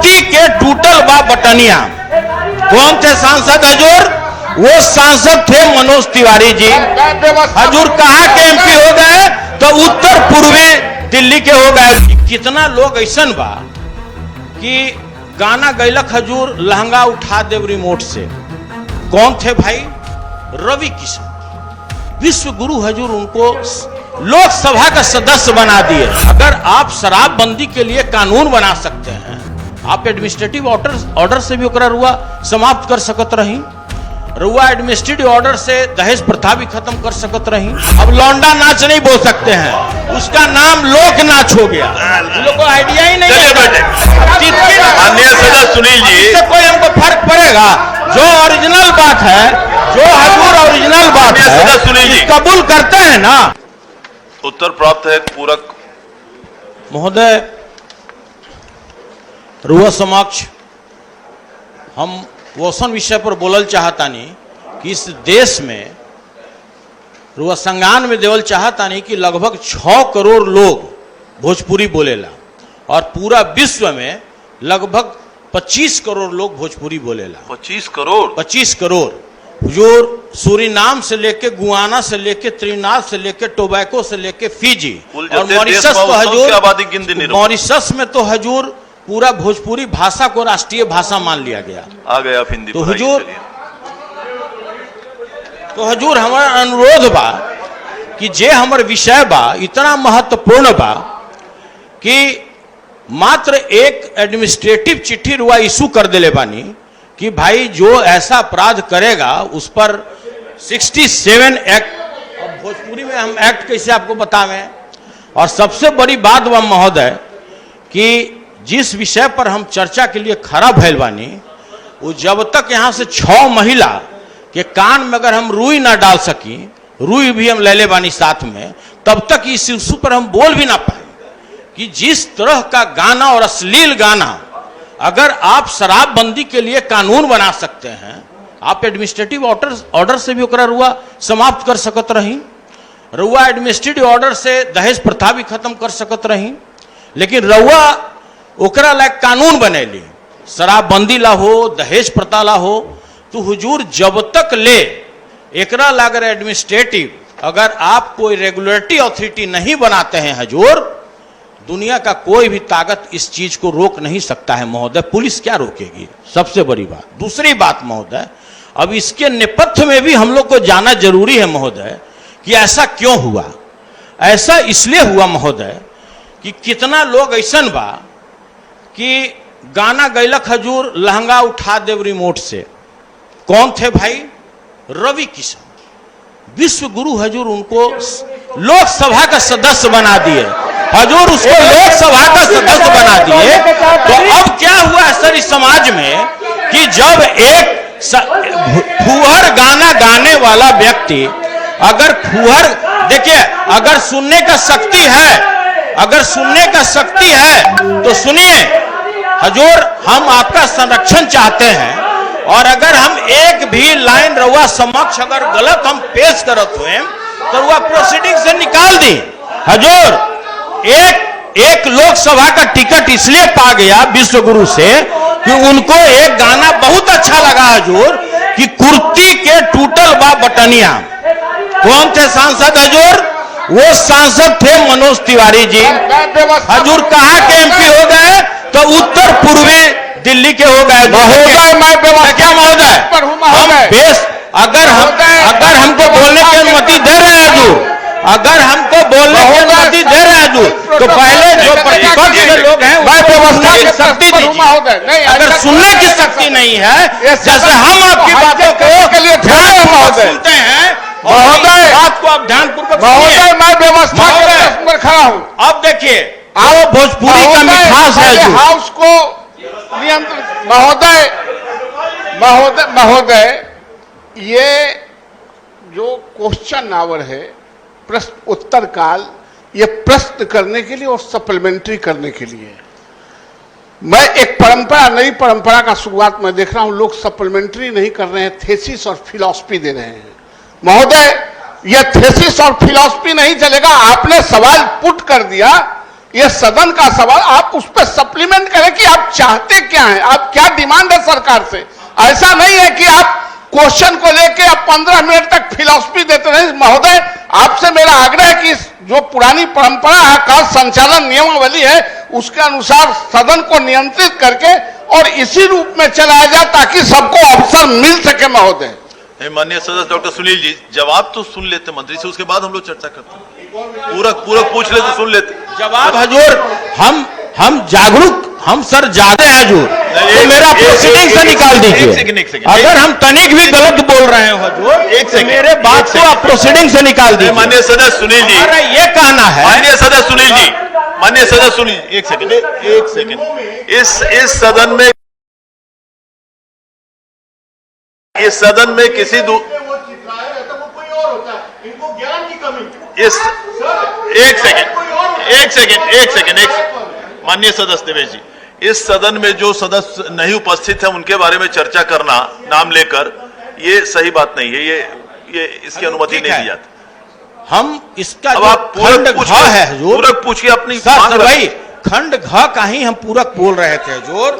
कुर्ती के टूटल बा बटनिया। कौन थे सांसद हजूर? वो सांसद थे मनोज तिवारी जी। हजूर कहाँ के एमपी हो गए? तो उत्तर पूर्वी दिल्ली के हो गए। कितना लोग ऐसा बा कि गाना गैलक हजूर लहंगा उठा देव रिमोट से। कौन थे भाई? रवि किशन, विश्व गुरु हजूर उनको लोकसभा का सदस्य बना दिए। अगर आप शराबबंदी के लिए कानून बना सकते हैं, आप एडमिनिस्ट्रेटिव ऑर्डर से भी ओकरा रुआ समाप्त कर सकत रही। रुआ एडमिनिस्ट्रेटिव ऑर्डर से दहेज प्रथा भी खत्म कर सकत रही। अब लौंडा नाच नहीं बोल सकते हैं, उसका नाम लोक नाच हो गया। लोगों को आइडिया ही नहीं है। माननीय सदस्य सुनील जी, इससे कोई हमको फर्क पड़ेगा? जो ओरिजिनल बात है, जो हजूर ओरिजिनल बात है, सुनील जी कबूल करते हैं ना। उत्तर प्राप्त है पूरक। महोदय, रुआ समक्ष हम वोसन विषय पर बोलल चाहतानी कि इस देश में रुआ संज्ञान में देवल चाहतानी कि लगभग 6 करोड़ लोग भोजपुरी बोलेला और पूरा विश्व में लगभग 25 करोड़ लोग भोजपुरी बोलेला। 25 करोड़? 25 करोड़। हजूर सूरीनाम से लेके गुआना से लेके त्रिनाद से लेके टोबैको से लेके फिजी और मॉरिशस तो हजूर, मॉरिशस में तो हजूर पूरा भोजपुरी भाषा को राष्ट्रीय भाषा मान लिया गया। आ गया आप हिंदी। तो हजूर हमारा अनुरोध बा कि जे हमर विषय बा इतना महत्वपूर्ण बा कि मात्र एक एडमिनिस्ट्रेटिव चिट्ठी रुआ इशू कर देले बानी कि भाई जो ऐसा अपराध करेगा उस पर 67 एक्ट। अब भोजपुरी में हम एक्ट कैसे आपको बतावें? और सबसे बड़ी बात वह महोदय कि जिस विषय पर हम चर्चा के लिए खड़ा भइल बानी, वो जब तक यहाँ से 6 महिला के कान में अगर हम रुई ना डाल सकी, रुई भी हम ले ले बानी साथ में, तब तक इस इशू पर हम बोल भी ना पाए कि जिस तरह का गाना और अश्लील गाना, अगर आप शराबबंदी के लिए कानून बना सकते हैं, आप एडमिनिस्ट्रेटिव ऑर्डर से भी ओकरा रुआ समाप्त कर सकत रही। रुआ एडमिनिस्ट्रेटिव ऑर्डर से दहेज प्रथा भी खत्म कर सकत रही, लेकिन रुआ ओकरा लायक कानून बनेली, शराबबंदी ला हो, दहेज प्रथा ला हो। तो हुजूर जब तक ले एकरा लागर एडमिनिस्ट्रेटिव अगर आप कोई रेगुलेटरी अथॉरिटी नहीं बनाते हैं हजूर, दुनिया का कोई भी ताकत इस चीज को रोक नहीं सकता है महोदय। पुलिस क्या रोकेगी? सबसे बड़ी बात। दूसरी बात महोदय, अब इसके नेपथ्य में भी हम लोग को जाना जरूरी है महोदय कि ऐसा क्यों हुआ। ऐसा इसलिए हुआ महोदय कि कितना लोग ऐसा बा कि गाना गैलक हजूर लहंगा उठा देव रिमोट से। कौन थे भाई? रवि किशन, विश्व गुरु हजूर उनको लोकसभा का सदस्य बना दिए। हजूर उसको लोकसभा का सदस्य बना दिए। तो अब क्या हुआ है सर इस समाज में कि जब एक फुहर गाना गाने वाला व्यक्ति, अगर फुहर, देखिए अगर सुनने का शक्ति है, अगर सुनने का शक्ति है तो सुनिए हजूर, हम आपका संरक्षण चाहते हैं और अगर हम एक भी लाइन रुआ समक्ष अगर गलत हम पेश करत हुए तो रुआ प्रोसीडिंग से निकाल दी। हजूर एक लोकसभा का टिकट इसलिए पा गया विश्व गुरु से कि उनको एक गाना बहुत अच्छा लगा हजूर कि कुर्ती के टूटल बा बटनिया। कौन थे सांसद हजूर? वो सांसद थे मनोज तिवारी जी। हजूर कहाँ के एमपी हो गए? तो उत्तर पूर्वी दिल्ली के हो गए। क्या महोदय, हम बेस अगर हमको बोलने की अनुमति दे रहे हैं हजूर, अगर हमको बोलने की अनुमति दे रहे हैं हजूर, तो पहले जो प्रतिपक्ष के लोग हैं उनको शक्ति दीजिए। अगर सुनने की शक्ति नहीं है, जैसे हम आपकी बातों को ध्यान सुनते हैं महोदय, बात को आप ध्यानपूर्वक सुनिए। मैं व्यवस्था खड़ा हूँ। अब देखिए वो भोजपुरी का मिठास है हाउस को नियंत्रण। महोदय महोदय महोदय, ये जो क्वेश्चन आवर है, प्रश्न उत्तर काल, ये प्रश्न करने के लिए और सप्लीमेंट्री करने के लिए। मैं एक परंपरा, नई परंपरा का शुरुआत मैं देख रहा हूं। लोग सप्लीमेंट्री नहीं कर रहे हैं, थेसिस और फिलॉसफी दे रहे हैं। महोदय, यह थेसिस और फिलॉसफी नहीं चलेगा। आपने सवाल पुट कर दिया, ये सदन का सवाल, आप उस पर सप्लीमेंट करें कि आप चाहते क्या हैं, आप क्या डिमांड है सरकार से। ऐसा नहीं है कि आप क्वेश्चन को लेके आप 15 मिनट तक फिलॉसफी देते रहे। महोदय, आपसे मेरा आग्रह है कि जो पुरानी परंपरा है, का संचालन नियमावली है, उसके अनुसार सदन को नियंत्रित करके और इसी रूप में चलाया जाए ताकि सबको अवसर मिल सके। महोदय, माननीय सदस्य डॉक्टर सुनील जी, जवाब तो सुन लेते मंत्री से, उसके बाद हम लोग चर्चा करते हैं। पूरक पूछ ले तो सुन लेते जवाब। हजूर, हम जागरूक, हम सर जाते हैं हजूर, तो मेरा प्रोसीडिंग से निकाल दीजिए। एक सेकंड। अगर हम तनिक भी गलत बोल रहे हैं हजूर, एक सेकंड, मेरे बात को आप प्रोसीडिंग से निकाल दीजिए। माननीय सदस्य सुनील जी, हमारा ये कहना है। माननीय सदस्य सुनील जी, माननीय सदस्य सुनील, एक सेकंड। इस सदन में किसी एक सेकंड माननीय सदस्य देवेश जी, इस सदन में जो सदस्य नहीं उपस्थित है उनके बारे में चर्चा करना नाम लेकर, ये सही बात नहीं है। ये इसकी अनुमति नहीं दी जाती। हम इसका अब आप खंड घ है हजूर, पूरक पूछिए अपनी सर भाई, खंड घ का ही हम पूरक बोल रहे थे हजूर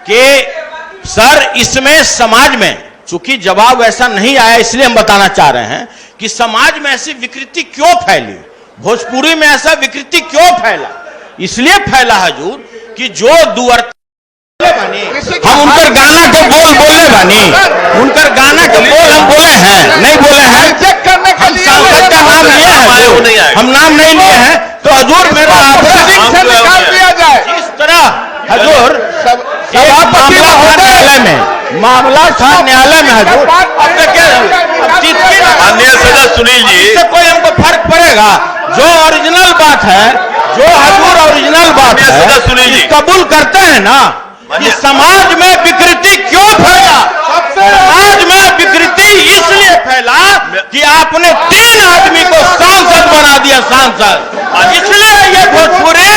कि सर इसमें समाज में चूंकि जवाब ऐसा नहीं आया, इसलिए हम बताना चाह रहे हैं कि समाज में ऐसी विकृति क्यों फैली, भोजपुरी में ऐसा विकृति क्यों फैला। इसलिए फैला हजूर कि जो दुअर्ता बनी, हम उनकर गाना के बोल बोले बनी, उनकर गाना के बोल हम बोले हैं, नहीं बोले हैं। हम सांसद का नाम लिए हैं, हम नाम नहीं लिए हैं। तो हजूर मेरा इस तरह हजूर मामला था न्यायालय में हजूर। माननीय सदस्य सुनील जी, इससे कोई हमको फर्क पड़ेगा? जो ओरिजिनल बात है, जो हजूर ओरिजिनल बात है, सुनील जी कबूल करते हैं ना कि समाज में विकृति क्यों फैला। समाज में विकृति इसलिए फैला कि आपने 3 आदमी को सांसद बना दिया, सांसद। इसलिए ये भोजपुरी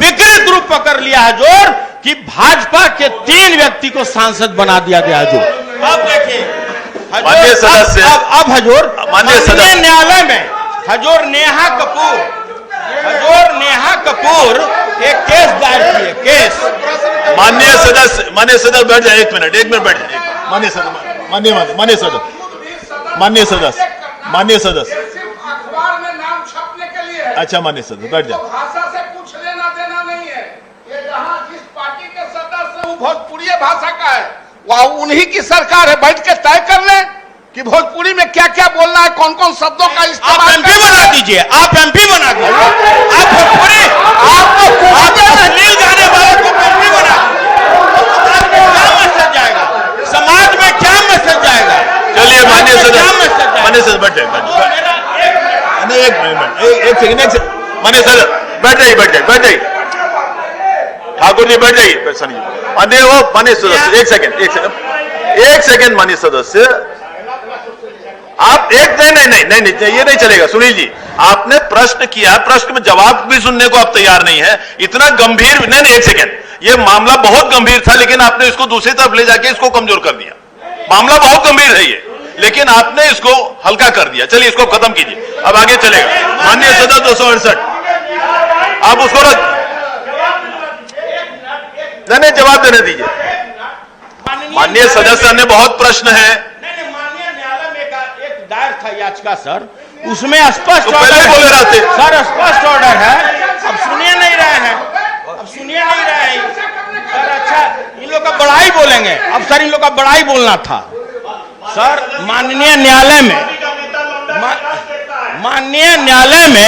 विकृत रूप पकड़ लिया हजूर कि भाजपा के 3 व्यक्ति को सांसद बना दिया गया हजूर। अब देखिए माननीय सदस्य, अब हजूर माननीय न्यायालय में हजूर नेहा कपूर एक केस दायर किए, केस। माननीय सदस्य बैठ जाए, 1 मिनट बैठ जाए। माननीय सदस्य अखबार में नाम छपने के लिए, अच्छा माननीय सदस्य बैठ जाए। भाषा से कुछ लेना देना नहीं है। ये जहां जिस पार्टी के सदस्य वो भोजपुरी भाषा का है, वह उन्हीं की सरकार है। बैठ के तय कर ले कि भोजपुरी में क्या क्या बोलना है, कौन कौन शब्दों का इस्तेमाल। आप एमपी बना दीजिए, आप एमपी बना दीजिए। आप भोजपुरी, आपको अश्लील गाने वाले को एमपी बना दीजिए। क्या मैसेज जाएगा समाज में, क्या मैसेज जाएगा? चलिए माननीय सदस्य बैठ जाए। एक सेकंड माननीय सदस्य बैठ जाइए। ठाकुर जी बैठ जाइए। माननीय सदस्य एक सेकंड माननीय सदस्य, आप नहीं, ये नहीं चलेगा। सुनील जी, आपने प्रश्न किया, प्रश्न में जवाब भी सुनने को आप तैयार नहीं है। इतना गंभीर नहीं, एक सेकंड, ये मामला बहुत गंभीर था, लेकिन आपने इसको दूसरी तरफ ले जाके इसको कमजोर कर दिया। मामला बहुत गंभीर है ये, लेकिन आपने इसको हल्का कर दिया। चलिए इसको खत्म कीजिए, अब आगे चलेगा। माननीय सदस्य 268, आप उसको नहीं, जवाब देने दीजिए। माननीय सदस्य ने बहुत प्रश्न है। माननीय न्यायालय में एक दायर था याचिका सर, उसमें स्पष्ट तो पहले बोले रहते सर, स्पष्ट ऑर्डर है। अब सुनिए नहीं रहे हैं, सर। अच्छा, इन लोग का बड़ाई बोलेंगे अब सर, इन लोग का बड़ाई बोलना था सर। माननीय न्यायालय में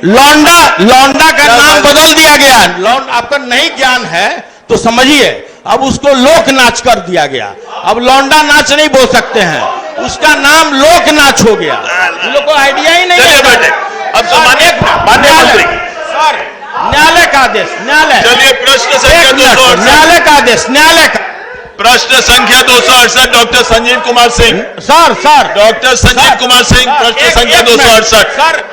लौंडा का नाम बदल दिया गया। आपका नहीं ज्ञान है तो समझिए, अब उसको लोक नाच कर दिया गया। अब लौंडा नाच नहीं बोल सकते हैं, उसका नाम लोक नाच हो गया। इन लोग को आइडिया ही नहीं है। अब माननीय मंत्री सर, न्यायालय का आदेश, चलिए प्रश्न संख्या 268, न्यायालय का आदेश, प्रश्न संख्या 268 doctor Sanjeev Kumar Singh. Sir doctor Sanjeev Kumar Singh, प्रश्न संख्या 268 सर।